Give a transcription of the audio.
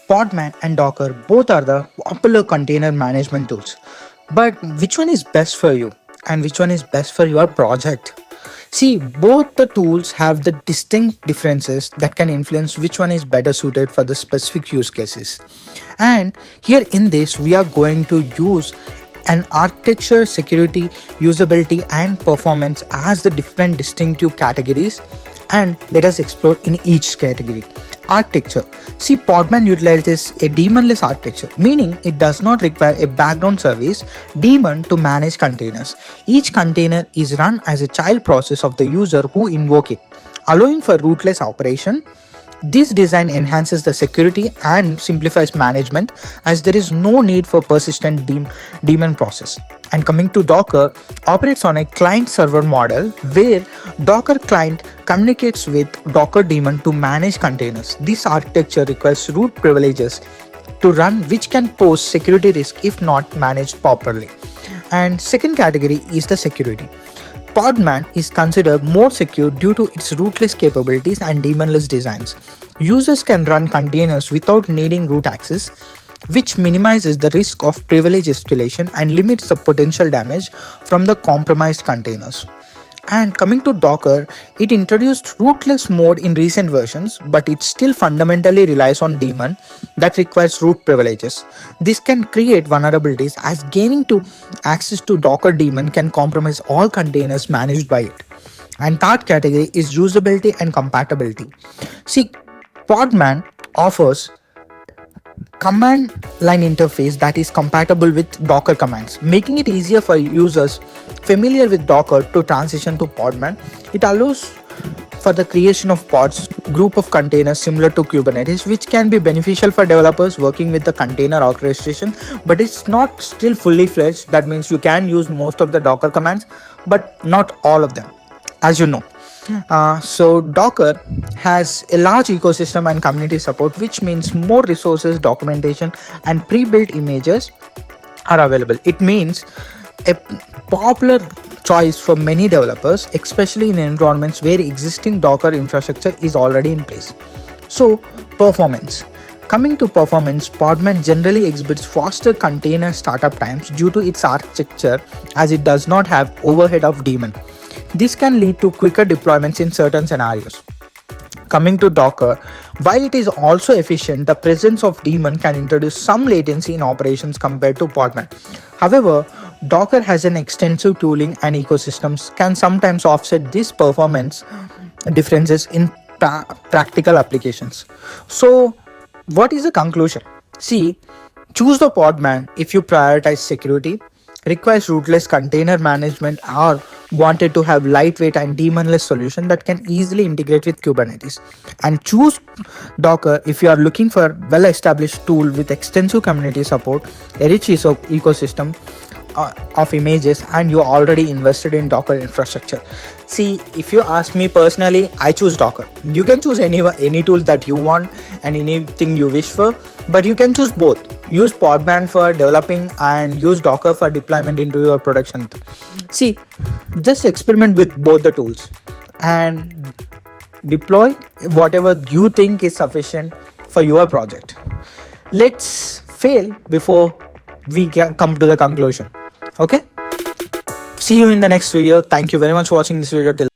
Podman and Docker both are the popular container management tools. But which one is best for you and which one is best for your project? See, both the tools have the distinct differences that can influence which one is better suited for the specific use cases. And here in this, we are going to use an architecture, security, usability, and performance as the different distinctive categories, and let us explore in each category. Architecture. See, Podman utilizes a daemonless architecture, meaning it does not require a background service daemon to manage containers. Each container is run as a child process of the user who invoke it, allowing for rootless operation. This design enhances the security and simplifies management as there is no need for persistent daemon process. And coming to Docker, operates on a client-server model where Docker client communicates with Docker daemon to manage containers. This architecture requires root privileges to run, which can pose security risk if not managed properly. And second category is the security. Podman is considered more secure due to its rootless capabilities and daemonless designs. Users can run containers without needing root access, which minimizes the risk of privilege escalation and limits the potential damage from the compromised containers. And coming to Docker, it introduced rootless mode in recent versions, but it still fundamentally relies on daemon that requires root privileges. This can create vulnerabilities as gaining to access to Docker daemon can compromise all containers managed by it. And third category is usability and compatibility. See, Podman offers command line interface that is compatible with Docker commands, making it easier for users familiar with Docker to transition to Podman. It allows for the creation of pods, group of containers similar to Kubernetes, which can be beneficial for developers working with the container orchestration, but it's not still fully fledged. That means you can use most of the Docker commands, but not all of them, as you know. So Docker has a large ecosystem and community support, which means more resources, documentation, and pre-built images are available. It means a popular choice for many developers, especially in environments where existing Docker infrastructure is already in place. So, performance. Coming to performance, Podman generally exhibits faster container startup times due to its architecture, as it does not have overhead of daemon. This can lead to quicker deployments in certain scenarios. Coming to Docker, while it is also efficient, the presence of daemon can introduce some latency in operations compared to Podman. However, Docker has an extensive tooling and ecosystems can sometimes offset these performance differences in practical applications. So, what is the conclusion? See, choose the Podman if you prioritize security, requires rootless container management, or wanted to have lightweight and daemonless solution that can easily integrate with Kubernetes. And choose Docker if you are looking for well-established tool with extensive community support, a rich ecosystem of images, and you already invested in Docker infrastructure. See, if you ask me personally, I choose Docker. You can choose any tool that you want and anything you wish for, but you can choose both. Use Podman for developing and use Docker for deployment into your production. See, just experiment with both the tools and deploy whatever you think is sufficient for your project. Let's fail before we come to the conclusion. Okay? See you in the next video. Thank you very much for watching this video till